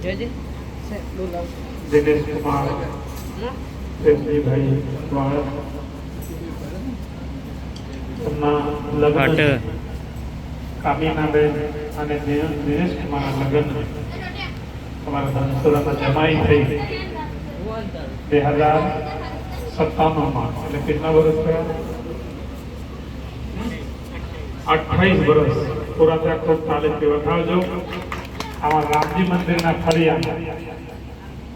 દિનેશ કુમાર પ્રેમજીભાઈ વાળા એમના લગ્ન કામીનાબેન અને દિનેશ કુમાર લગ્ન અમારા ધનસુરામાં જમાઈ થઈ 2057 એટલે કેટલા વર્ષ થયા? 28 વર્ષ પૂરા થયા. ખૂબ તાલીમથી વધાવજો. આમાં રામજી મંદિરના ફળિયા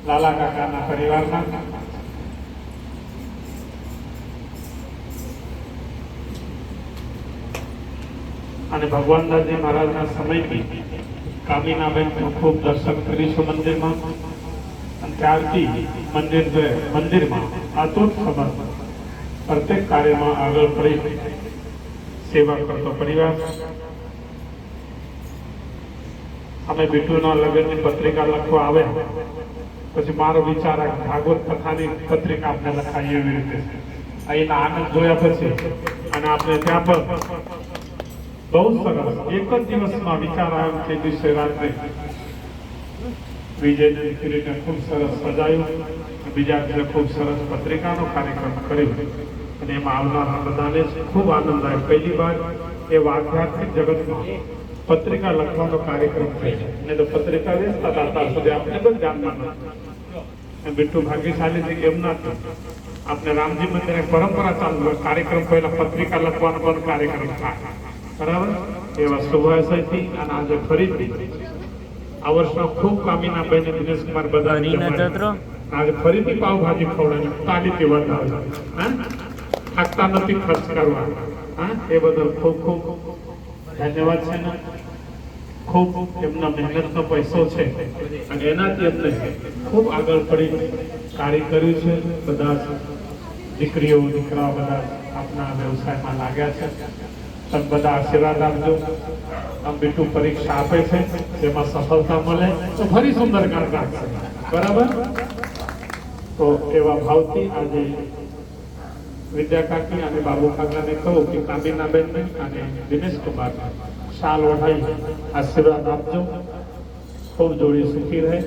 લાલા કાકાના પરિવારના અને ભગવાનદાસજી મહારાજના સમયથી કામીનાબેન ખૂબ દર્શન કરીશું મંદિરમાં. અને ત્યારથી મંદિરમાં આતુર સમર્થ પ્રત્યેક કાર્યમાં આગળ પડી સેવા કરતો પરિવાર. અમે બીટુના લગ્નની પત્રિકા લખવા આવે પછી મારો વિચાર ભાગવત કથાની પત્રિકા આપણે લખાઈએ એવી રીતે અહીંના આનંદ જોયા પછી અને આપણે ત્યાં પર બહુ સરસ એક જ દિવસમાં વિચાર આવ્યો તે દિવસે રાત્રે વિજયની દીકરીને ખૂબ સરસ સજાયું. બીજા દિવસે ખૂબ સરસ પત્રિકાનો કાર્યક્રમ કર્યો અને એમાં આવનારા બધાને ખૂબ આનંદ આવ્યો. પહેલી વાર એ આધ્યાત્મિક જગતમાં પત્રિકા લખવાનો કાર્યક્રમ થયો. ને તો પત્રિકા વેચતા હતા અત્યાર સુધી આપણે પણ ધ્યાનમાં નથી. બીટુ ભાગ્યશાળી છે કેમ ના આપણે રામજી મંદિરે પરંપરા ચાલુ કાર્યક્રમ પહેલા પત્રિકા લખવાનો પણ કાર્યક્રમ થાય બરાબર. એવા શુભાશયથી અને આજે ફરીથી આ વર્ષમાં ખૂબ કામીનાબેન દિનેશ કુમાર બધા આજે ફરીથી પાવભાજી ખવડાવી તાલીથી વધારે થાકતા નથી ખર્ચ કરવા. એ બદલ ખૂબ ખૂબ ધન્યવાદ છે ને ખૂબ એમના મહેનતનો પૈસો છે અને એનાથી અમને ખૂબ આગળ પડી કાર્ય કર્યું છે. બધા દીકરીઓ દીકરાઓ બધા આપના વ્યવસાયમાં લાગ્યા છે. તમે બધા આશીર્વાદ આપજો. આમ બીટુ પરીક્ષા આપે છે તેમાં સફળતા મળે તો ફરી સુંદર કામ રાખશે બરાબર. તો એવા ભાવથી આજે વિદ્યા કાકી અને બાબુ કાકાને કહું કે કામીનાબેન અને દિનેશ કુમાર શાલ ઓઢાઈ આશીર્વાદ આપજો. ખૂબ જોડી સુખી રહે.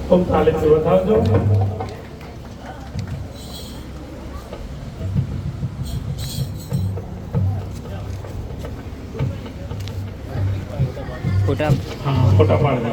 ખૂબ તાલીમથી વધાવજો. ફોટા પાડજો.